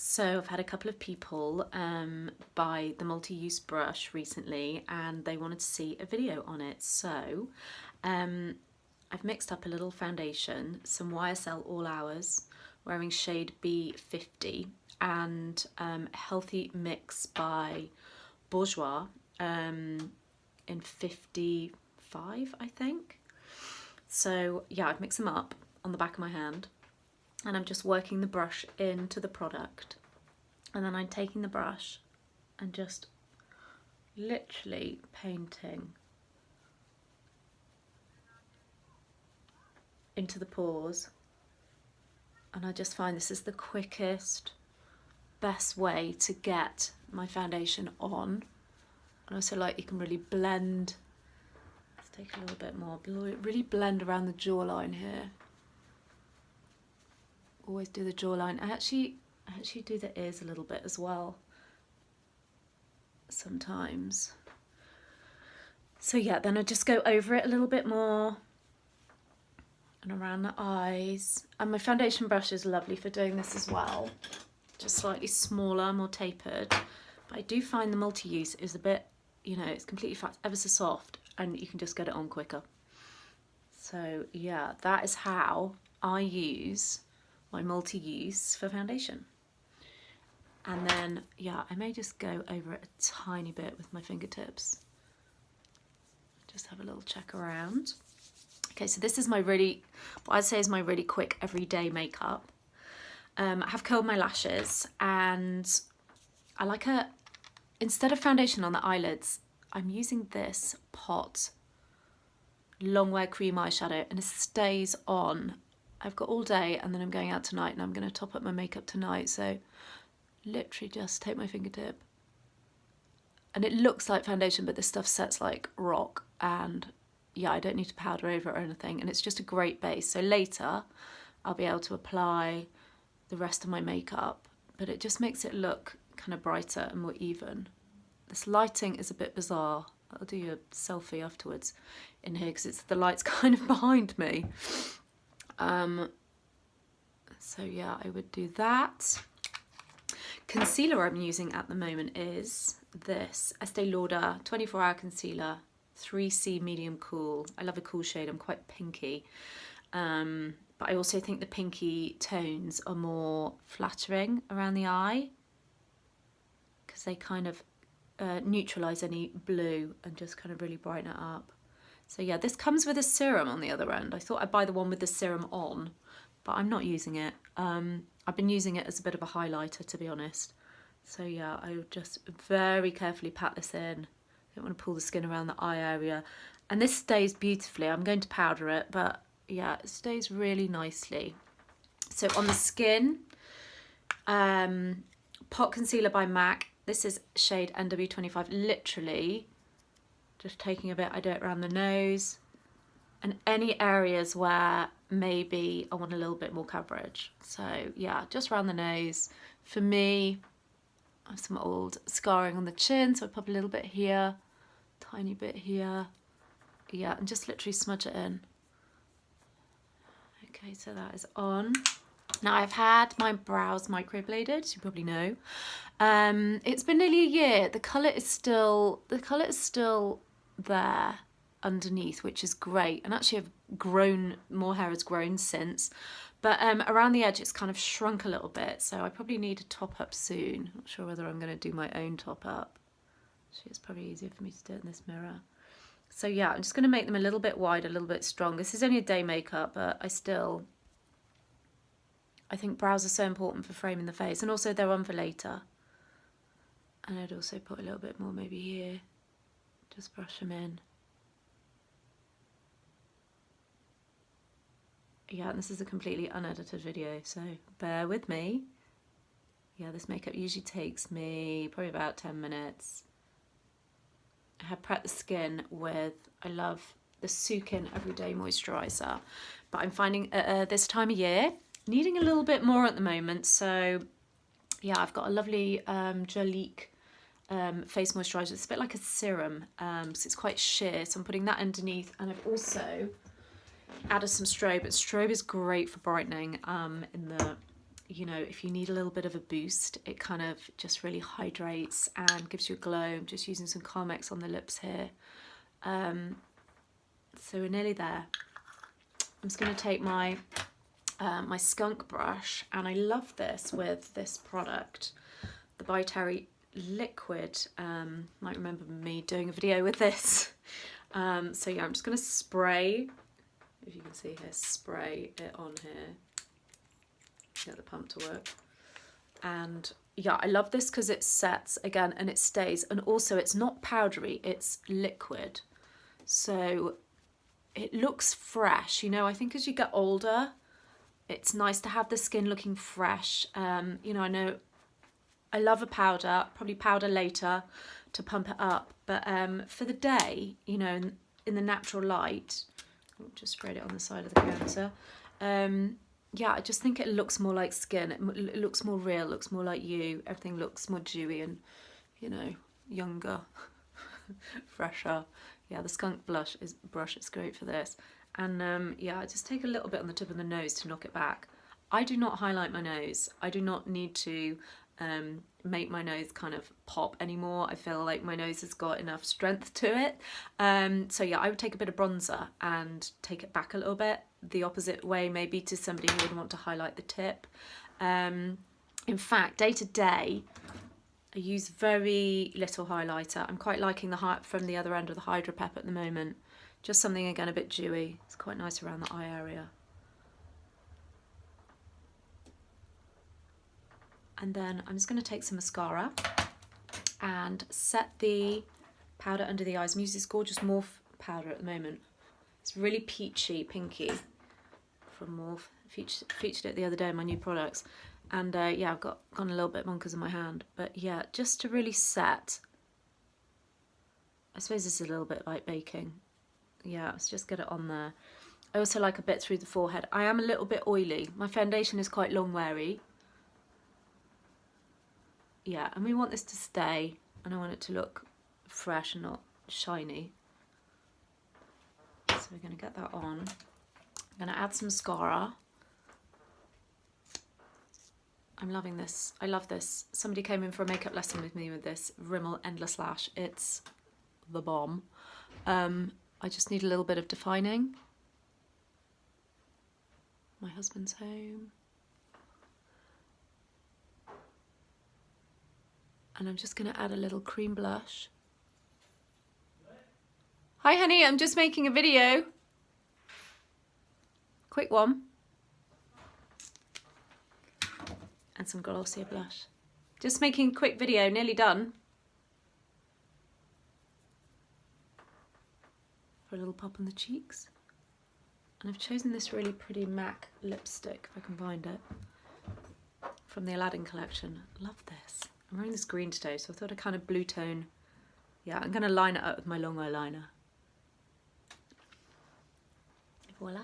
So I've had a couple of people buy the multi-use brush recently and they wanted to see a video on it. So I've mixed up a little foundation, some YSL All Hours, wearing shade B50, and Healthy Mix by Bourjois in 55, I think. So yeah, I've mixed them up on the back of my hand. And I'm just working the brush into the product, and then I'm taking the brush and just literally painting into the pores. And I just find this is the quickest, best way to get my foundation on. And also, like, you can really blend. Let's take a little bit more, really blend around the jawline here. Always do the jawline. I actually do the ears a little bit as well sometimes. So yeah, then I just go over it a little bit more and around the eyes. And my foundation brush is lovely for doing this as well. Just slightly smaller, more tapered. But I do find the multi-use is a bit, you know, it's completely flat, ever so soft, and you can just get it on quicker. So yeah, that is how I use my multi-use for foundation. And then, yeah, I may just go over it a tiny bit with my fingertips. Just have a little check around. Okay, so this is my really, what I'd say is my really quick everyday makeup. I have curled my lashes, and I like instead of foundation on the eyelids, I'm using this Pot Longwear Cream Eyeshadow, and it stays on. I've got all day, and then I'm going out tonight, and I'm going to top up my makeup tonight. So literally just take my fingertip, and it looks like foundation, but this stuff sets like rock, and yeah, I don't need to powder over it or anything, and it's just a great base. So later I'll be able to apply the rest of my makeup, but it just makes it look kind of brighter and more even. This lighting is a bit bizarre. I'll do you a selfie afterwards in here because the light's kind of behind me. So yeah, I would do that. Concealer I'm using at the moment is this Estee Lauder 24-hour concealer, 3C medium cool. I love a cool shade. I'm quite pinky, but I also think the pinky tones are more flattering around the eye because they kind of neutralize any blue and just kind of really brighten it up. So yeah, this comes with a serum on the other end. I thought I'd buy the one with the serum on, but I'm not using it. I've been using it as a bit of a highlighter, to be honest. So yeah, I would just very carefully pat this in. I don't want to pull the skin around the eye area. And this stays beautifully. I'm going to powder it, but yeah, it stays really nicely. So on the skin, Pot Concealer by MAC. This is shade NW25. Literally just taking a bit, I do it around the nose and any areas where maybe I want a little bit more coverage. So yeah, just around the nose. For me, I have some old scarring on the chin, so I pop a little bit here, tiny bit here. Yeah, and just literally smudge it in. Okay, so that is on. Now I've had my brows microbladed, as you probably know. It's been nearly a year. The colour is still there underneath, which is great. And actually I've grown, more hair has grown since. But around the edge it's kind of shrunk a little bit, so I probably need a top up soon. Not sure whether I'm going to do my own top up. Actually, it's probably easier for me to do it in this mirror. So yeah, I'm just going to make them a little bit wide, a little bit strong. This is only a day makeup, but I think brows are so important for framing the face, and also they're on for later. And I'd also put a little bit more maybe here. Just brush them in. Yeah, and this is a completely unedited video, so bear with me. Yeah, this makeup usually takes me probably about 10 minutes. I have prepped the skin with, I love the Sukin Everyday Moisturiser, but I'm finding this time of year, needing a little bit more at the moment. So yeah, I've got a lovely Jolique face moisturiser. It's a bit like a serum, because it's quite sheer, so I'm putting that underneath. And I've also added some strobe. But strobe is great for brightening in the you know, if you need a little bit of a boost, it kind of just really hydrates and gives you a glow. I'm just using some Carmex on the lips here. So we're nearly there. I'm just going to take my my skunk brush, and I love this with this product, the By Terry liquid. Might remember me doing a video with this. So yeah, I'm just going to spray, if you can see here, spray it on here. Get the pump to work. And yeah, I love this because it sets again and it stays, and also it's not powdery, it's liquid, so it looks fresh. You know, I think as you get older, it's nice to have the skin looking fresh. You know, I know I love a powder, probably powder later to pump it up, but for the day, you know, in the natural light, I'll just sprayed it on the side of the counter. Yeah, I just think it looks more like skin. It looks more real, looks more like you. Everything looks more dewy and, you know, younger, fresher. Yeah, the skunk brush is great for this. And yeah, I just take a little bit on the tip of the nose to knock it back. I do not highlight my nose. I do not need to make my nose kind of pop anymore. I feel like my nose has got enough strength to it. So yeah, I would take a bit of bronzer and take it back a little bit. The opposite way maybe to somebody who would want to highlight the tip. In fact, day to day, I use very little highlighter. I'm quite liking the from the other end of the Hydra Pep at the moment. Just something again a bit dewy. It's quite nice around the eye area. And then I'm just going to take some mascara and set the powder under the eyes. I'm using this gorgeous Morphe powder at the moment. It's really peachy, pinky from Morphe. Featured it the other day in my new products. And yeah, I've gone a little bit bonkers in my hand. But yeah, just to really set. I suppose it's a little bit like baking. Yeah, let's just get it on there. I also like a bit through the forehead. I am a little bit oily. My foundation is quite long weary. Yeah, and we want this to stay, and I want it to look fresh and not shiny. So we're going to get that on. I'm going to add some mascara. I'm loving this. I love this. Somebody came in for a makeup lesson with me with this Rimmel Endless Lash. It's the bomb. I just need a little bit of defining. My husband's home. And I'm just going to add a little cream blush. Hi honey, I'm just making a video. Quick one. And some Glossier blush. Just making a quick video, nearly done. For a little pop on the cheeks. And I've chosen this really pretty MAC lipstick, if I can find it, from the Aladdin collection. Love this. I'm wearing this green today, so I thought a kind of blue tone. Yeah, I'm going to line it up with my long eyeliner. Voila.